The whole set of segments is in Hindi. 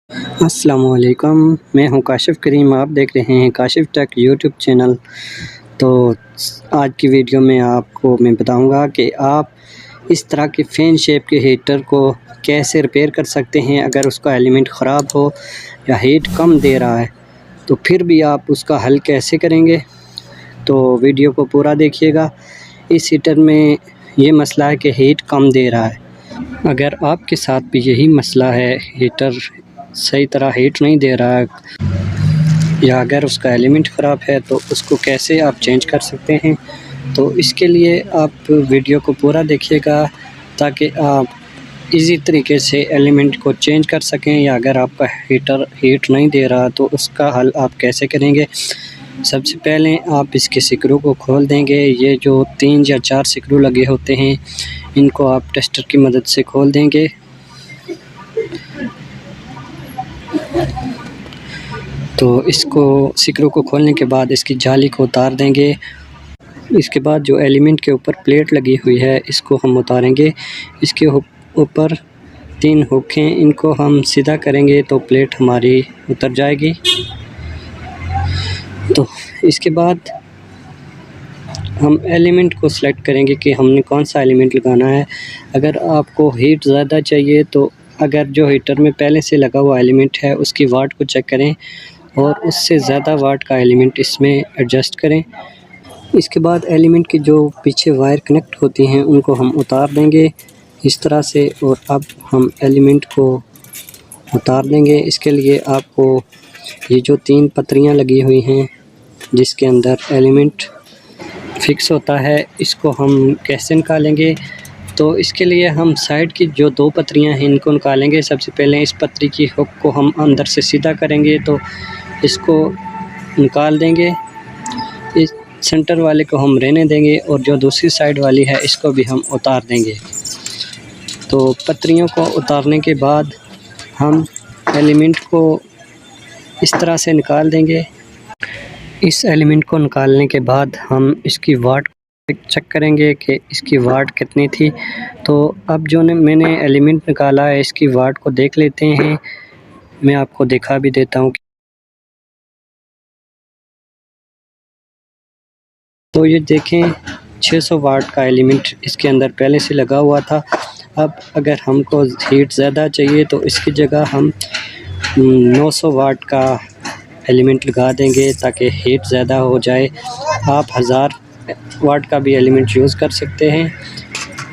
अस्सलामुअलैकुम, मैं हूं काशिफ़ करीम। आप देख रहे हैं काशिफ़ टेक यूट्यूब चैनल। तो आज की वीडियो में आपको मैं बताऊंगा कि आप इस तरह के फ़ैन शेप के हीटर को कैसे रिपेयर कर सकते हैं। अगर उसका एलिमेंट ख़राब हो या हीट कम दे रहा है तो फिर भी आप उसका हल कैसे करेंगे। तो वीडियो को पूरा देखिएगा। इस हीटर में ये मसला है कि हीट कम दे रहा है। अगर आपके साथ भी यही मसला है, हीटर सही तरह हीट नहीं दे रहा है या अगर उसका एलिमेंट ख़राब है, तो उसको कैसे आप चेंज कर सकते हैं। तो इसके लिए आप वीडियो को पूरा देखिएगा ताकि आप इजी तरीके से एलिमेंट को चेंज कर सकें, या अगर आपका हीटर हीट नहीं दे रहा तो उसका हल आप कैसे करेंगे। सबसे पहले आप इसके स्क्रू को खोल देंगे। ये जो 3 या 4 स्क्रू लगे होते हैं, इनको आप टेस्टर की मदद से खोल देंगे। तो इसको स्क्रू को खोलने के बाद इसकी जाली को उतार देंगे। इसके बाद जो एलिमेंट के ऊपर प्लेट लगी हुई है, इसको हम उतारेंगे। इसके ऊपर 3 हुक हैं, इनको हम सीधा करेंगे तो प्लेट हमारी उतर जाएगी। तो इसके बाद हम एलिमेंट को सिलेक्ट करेंगे कि हमने कौन सा एलिमेंट लगाना है। अगर आपको हीट ज़्यादा चाहिए तो अगर जो हीटर में पहले से लगा हुआ एलिमेंट है उसकी वाट को चेक करें और उससे ज़्यादा वाट का एलिमेंट इसमें एडजस्ट करें। इसके बाद एलिमेंट की जो पीछे वायर कनेक्ट होती हैं उनको हम उतार देंगे इस तरह से, और अब हम एलिमेंट को उतार देंगे। इसके लिए आपको ये जो 3 पतरियां लगी हुई हैं जिसके अंदर एलिमेंट फिक्स होता है, इसको हम कैसे निकालेंगे। तो इसके लिए हम साइड की जो 2 पतरियां हैं इनको निकालेंगे। सबसे पहले इस पतरी की हुक को हम अंदर से सीधा करेंगे तो इसको निकाल देंगे। इस सेंटर वाले को हम रहने देंगे और जो दूसरी साइड वाली है इसको भी हम उतार देंगे। तो पतरियों को उतारने के बाद हम एलिमेंट को इस तरह से निकाल देंगे। इस एलिमेंट को निकालने के बाद हम इसकी वाट चेक करेंगे कि इसकी वाट कितनी थी। तो अब जो मैंने एलिमेंट निकाला है इसकी वाट को देख लेते हैं। मैं आपको दिखा भी देता हूँ। तो ये देखें 600 वाट का एलिमेंट इसके अंदर पहले से लगा हुआ था। अब अगर हमको हीट ज़्यादा चाहिए तो इसकी जगह हम 900 वाट का एलिमेंट लगा देंगे ताकि हीट ज़्यादा हो जाए। आप 1000 वाट का भी एलिमेंट यूज़ कर सकते हैं।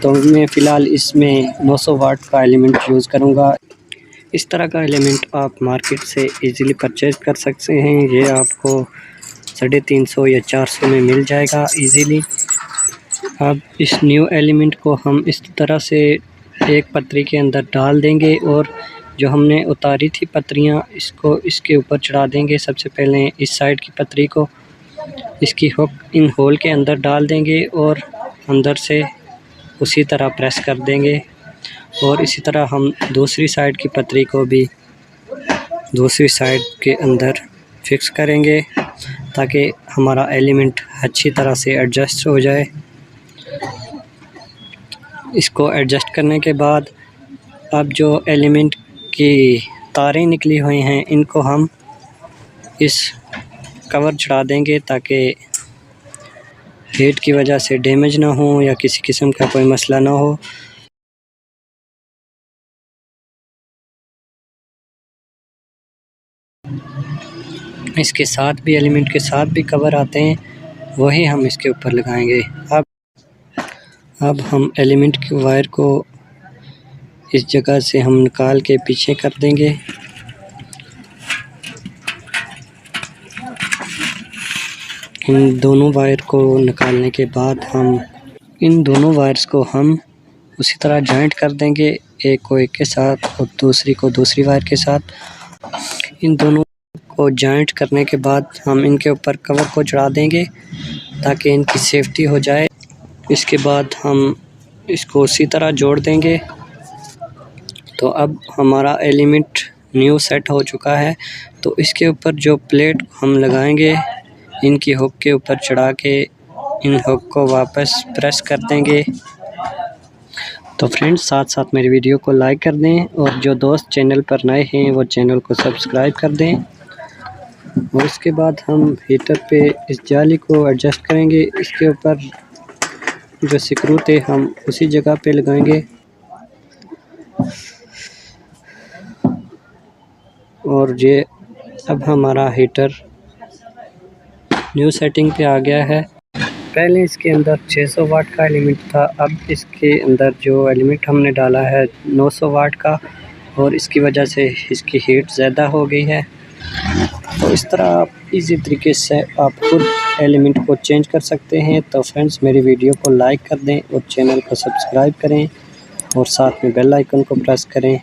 तो मैं फ़िलहाल इसमें 900 वाट का एलिमेंट यूज़ करूँगा। इस तरह का एलिमेंट आप मार्केट से इजीली परचेज़ कर सकते हैं। ये आपको 350 या 400 में मिल जाएगा इजीली। अब इस न्यू एलिमेंट को हम इस तरह से एक पतरी के अंदर डाल देंगे और जो हमने उतारी थी पतरियाँ इसको इसके ऊपर चढ़ा देंगे। सबसे पहले इस साइड की पतरी को इसकी हुक इन होल के अंदर डाल देंगे और अंदर से उसी तरह प्रेस कर देंगे। और इसी तरह हम दूसरी साइड की पतरी को भी दूसरी साइड के अंदर फिक्स करेंगे ताकि हमारा एलिमेंट अच्छी तरह से एडजस्ट हो जाए। इसको एडजस्ट करने के बाद अब जो एलिमेंट की तारें निकली हुई हैं इनको हम इस कवर चढ़ा देंगे ताकि हीट की वजह से डैमेज ना हो या किसी किस्म का कोई मसला ना हो। इसके साथ भी एलिमेंट के साथ भी कवर आते हैं, वही हम इसके ऊपर लगाएंगे। अब हम एलिमेंट की वायर को इस जगह से हम निकाल के पीछे कर देंगे। इन दोनों वायर को निकालने के बाद हम इन दोनों वायर्स को हम उसी तरह जॉइंट कर देंगे, एक को एक के साथ और दूसरी को दूसरी वायर के साथ। इन दोनों को जॉइंट करने के बाद हम इनके ऊपर कवर को चढ़ा देंगे ताकि इनकी सेफ्टी हो जाए। इसके बाद हम इसको उसी तरह जोड़ देंगे। तो अब हमारा एलिमेंट न्यू सेट हो चुका है। तो इसके ऊपर जो प्लेट हम लगाएंगे इनकी हुक के ऊपर चढ़ा के इन हुक को वापस प्रेस कर देंगे तो फ्रेंड्स साथ साथ मेरी वीडियो को लाइक कर दें और जो दोस्त चैनल पर नए हैं वो चैनल को सब्सक्राइब कर दें। और इसके बाद हम हीटर पे इस जाली को एडजस्ट करेंगे। इसके ऊपर जो स्क्रू थे हम उसी जगह पे लगाएंगे और ये अब हमारा हीटर न्यू सेटिंग पे आ गया है। पहले इसके अंदर 600 वाट का एलिमेंट था, अब इसके अंदर जो एलिमेंट हमने डाला है 900 वाट का, और इसकी वजह से इसकी हीट ज़्यादा हो गई है। तो इस तरह आप इजी तरीके से आप खुद एलिमेंट को चेंज कर सकते हैं। तो फ्रेंड्स मेरी वीडियो को लाइक कर दें और चैनल को सब्सक्राइब करें और साथ में बेल आइकन को प्रेस करें।